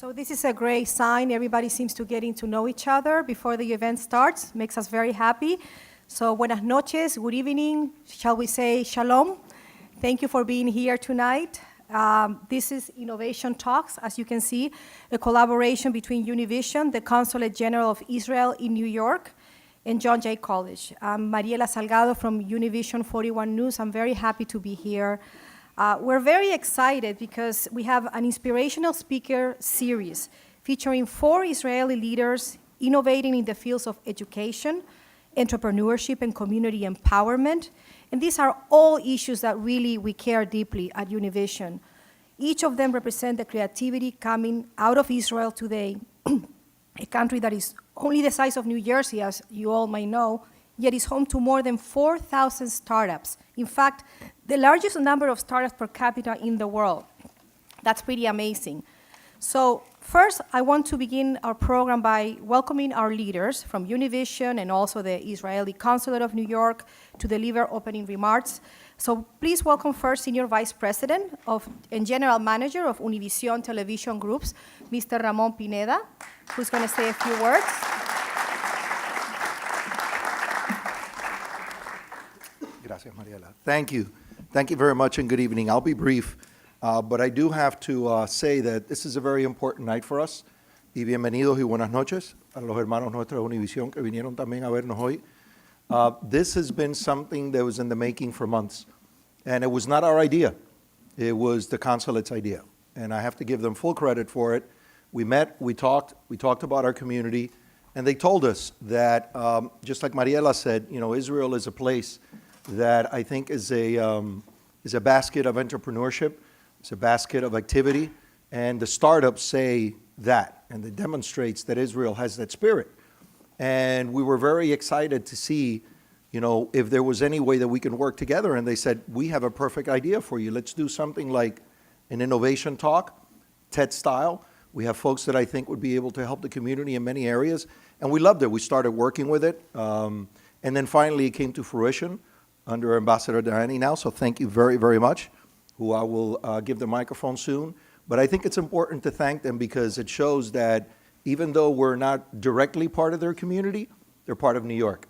So this is a great sign. Everybody seems to getting to know each other before the event starts. Makes us very happy. So buenas noches, good evening, shall we say shalom. Thank you for being here tonight. This is Innovation Talks, as you can see, a collaboration between Univision, the Consulate General of Israel in New York, and John Jay College. I'm Mariela Salgado from Univision 41 News. I'm very happy to be here. We're very excited because we have an inspirational speaker series featuring 4 Israeli leaders innovating in the fields of education, entrepreneurship, and community empowerment. And these are all issues that really we care deeply at Univision. Each of them represent the creativity coming out of Israel today, a country that is only the size of New Jersey, as you all may know, yet is home to more than 4,000 startups. In fact, the largest number of startups per capita in the world. That's pretty amazing. So first, I want to begin our program by welcoming our leaders from Univision and also the Israeli Consulate of New York to deliver opening remarks. So please welcome first Senior Vice President and General Manager of Univision Television Groups, Mr. Ramon Pineda, who's going to say a few words. Gracias, Mariela. Thank you. Thank you very much and good evening. I'll be brief, but I do have to say that this is a very important night for us. Y bienvenidos y buenas noches a los hermanos nuestros de Univision que vinieron también a vernos hoy. This has been something that was in the making for months, and it was not our idea. It was the consulate's idea, and I have to give them full credit for it. We met, we talked about our community, and they told us that, just like Mariela said, you know, Israel is a place that I think is a basket of entrepreneurship, it's a basket of activity, and the startups say that, and it demonstrates that Israel has that spirit. And we were very excited to see, you know, if there was any way that we can work together, and they said, we have a perfect idea for you. Let's do something like an innovation talk, TED style. We have folks that I think would be able to help the community in many areas, and we loved it. We started working with it, and then finally it came to fruition under Ambassador Dani now, so thank you very, very much, who I will give the microphone soon. But I think it's important to thank them because it shows that even though we're not directly part of their community, they're part of New York.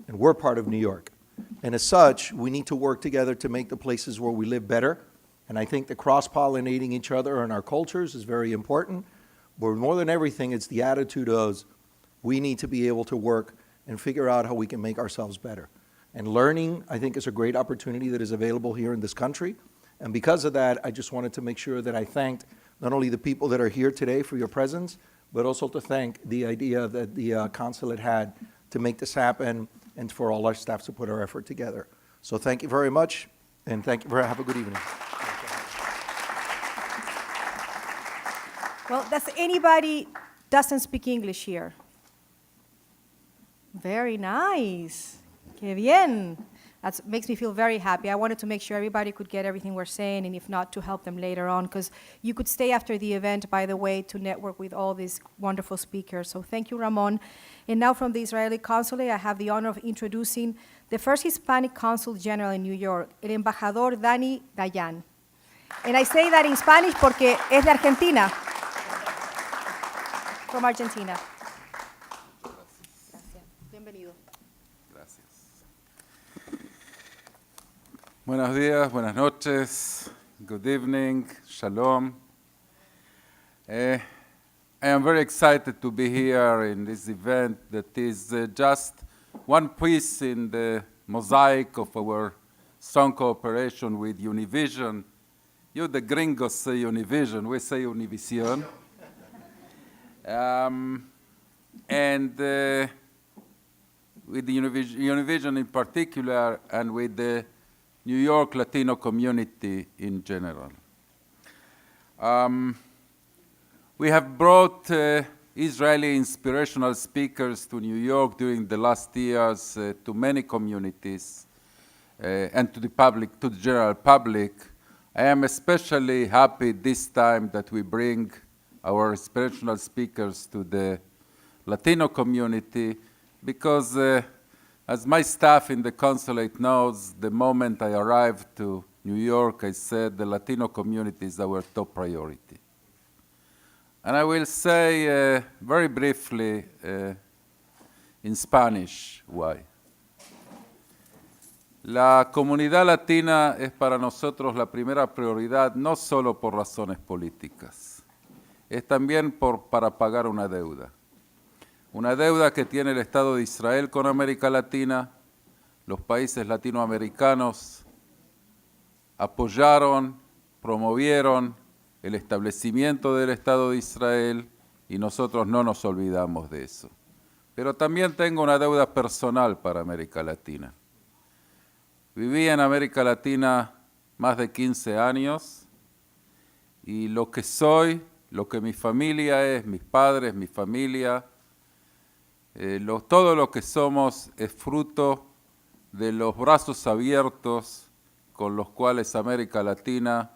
And we're part of New York. And as such, we need to work together to make the places where we live better. And I think the cross-pollinating each other and our cultures is very important. But more than everything, it's the attitude of we need to be able to work and figure out how we can make ourselves better. And learning, I think, is a great opportunity that is available here in this country. And because of that, I just wanted to make sure that I thanked not only the people that are here today for your presence, but also to thank the idea that the consulate had to make this happen and for all our staff to put our effort together. So thank you very much, and thank you have a good evening. Well, does anybody doesn't speak English here? Very nice. Que bien. That makes me feel very happy. I wanted to make sure everybody could get everything we're saying, and if not, to help them later on, because you could stay after the event, by the way, to network with all these wonderful speakers. So thank you, Ramon. And now from the Israeli Consulate, I have the honor of introducing the first Hispanic Consul General in New York, el embajador Dani Dayan. And I say that in Spanish porque es de Argentina, from Argentina. Buenos días, buenas noches, good evening, shalom. I am very excited to be here in this event that is just one piece in the mosaic of our strong cooperation with Univision. You, the gringos, say Univision, we say Univision. And with the Univision in particular, and with the New York Latino community in general. We have brought Israeli inspirational speakers to New York during the last years to many communities and to the public, to the general public. I am especially happy this time that we bring our inspirational speakers to the Latino community because as my staff in the consulate knows, the moment I arrived to New York, I said the Latino community is our top priority. And I will say very briefly in Spanish why. La comunidad latina es para nosotros la primera prioridad, no solo por razones políticas, es también para pagar una deuda. Una deuda que tiene el Estado de Israel con América Latina. Los países latinoamericanos apoyaron, promovieron el establecimiento del Estado de Israel y nosotros no nos olvidamos de eso. Pero también tengo una deuda personal para América Latina. Viví en América Latina más de 15 años y lo que soy, lo que mi familia es, mis padres, mi familia, todo lo que somos es fruto de los brazos abiertos con los cuales América Latina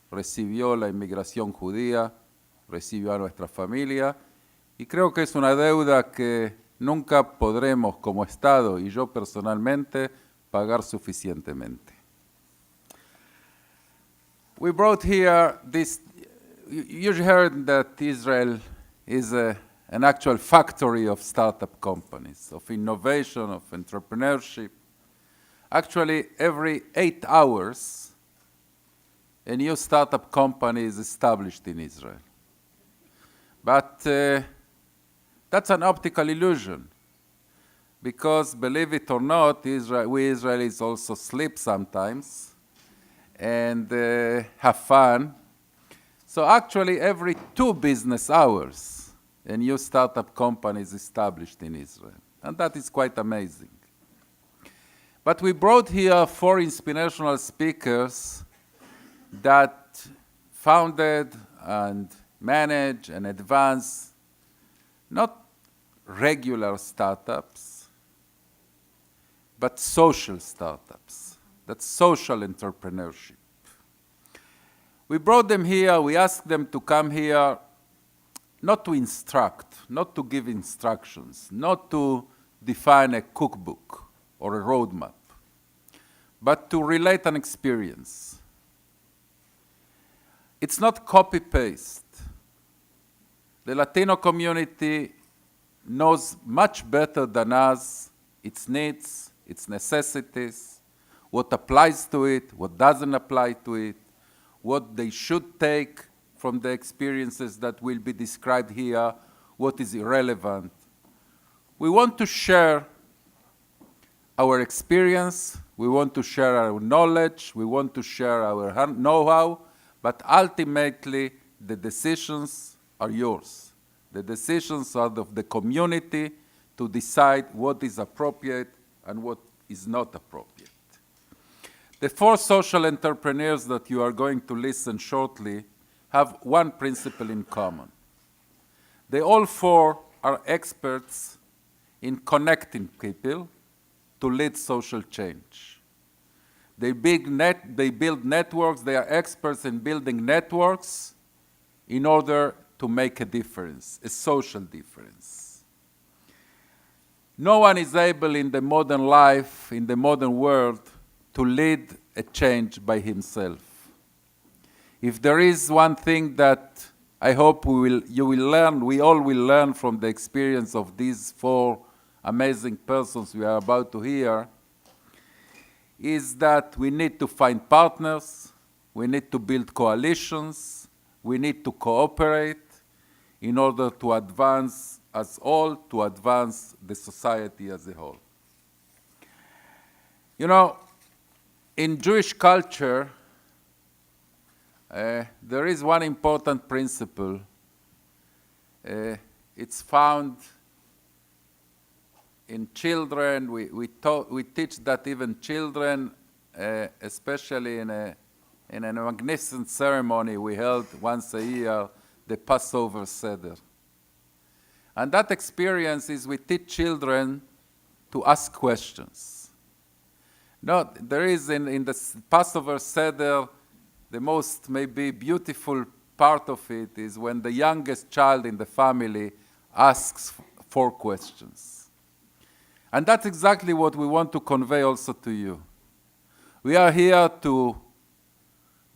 recibió la inmigración judía, recibió a nuestra familia, y creo que es una deuda que nunca podremos como Estado y yo personalmente pagar suficientemente. We brought here this, you heard that Israel is an actual factory of startup companies, of innovation, of entrepreneurship. Actually, every 8 hours, a new startup company is established in Israel. But that's an optical illusion, because believe it or not, we Israelis also sleep sometimes and have fun. So actually, every 2 business hours, a new startup company is established in Israel. And that is quite amazing. But we brought here 4 inspirational speakers that founded and manage and advance not regular startups, but social startups. That's social entrepreneurship. We brought them here, we asked them to come here not to instruct, not to give instructions, not to define a cookbook or a roadmap, but to relate an experience. It's not copy-paste. The Latino community knows much better than us its needs, its necessities, what applies to it, what doesn't apply to it, what they should take from the experiences that will be described here, what is irrelevant. We want to share our experience, we want to share our knowledge, we want to share our know-how, but ultimately the decisions are yours. The decisions are of the community to decide what is appropriate and what is not appropriate. The 4 social entrepreneurs that you are going to listen shortly have one principle in common. They all 4 are experts in connecting people to lead social change. They build networks, they are experts in building networks in order to make a difference, a social difference. No one is able in the modern life, in the modern world, to lead a change by himself. If there is one thing that I hope you will learn, we all will learn from the experience of these 4 amazing persons we are about to hear, is that we need to find partners, we need to build coalitions, we need to cooperate in order to advance us all, to advance the society as a whole. You know, in Jewish culture, there is one important principle. It's found in children. We teach that even children, especially in a magnificent ceremony we held once a year, the Passover Seder. And that experience is we teach children to ask questions. No, there is in the Passover Seder, the most maybe beautiful part of it is when the youngest child in the family asks 4 questions. And that's exactly what we want to convey also to you. We are here to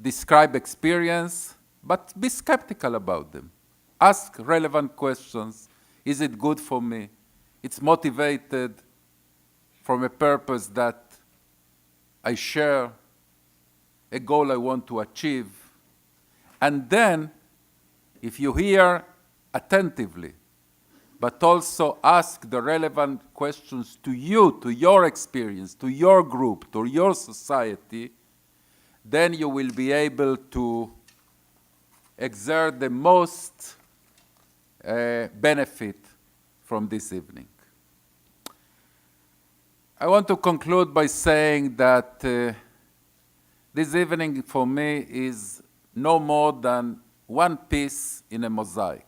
describe experience, but be skeptical about them. Ask relevant questions. Is it good for me? It's motivated from a purpose that I share, a goal I want to achieve. And then, if you hear attentively, but also ask the relevant questions to you, to your experience, to your group, to your society, then you will be able to exert the most benefit from this evening. I want to conclude by saying that this evening for me is no more than one piece in a mosaic.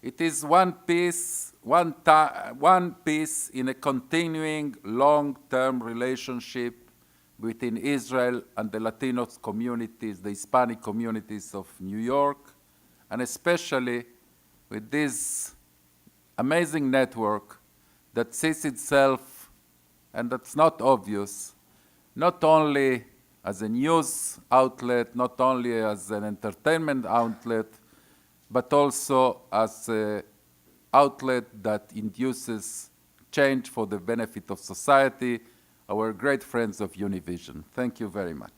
It is one piece in a continuing long-term relationship between Israel and the Latino communities, the Hispanic communities of New York, and especially with this amazing network that sees itself, and that's not obvious, not only as a news outlet, not only as an entertainment outlet, but also as an outlet that induces change for the benefit of society, our great friends of Univision. Thank you very much.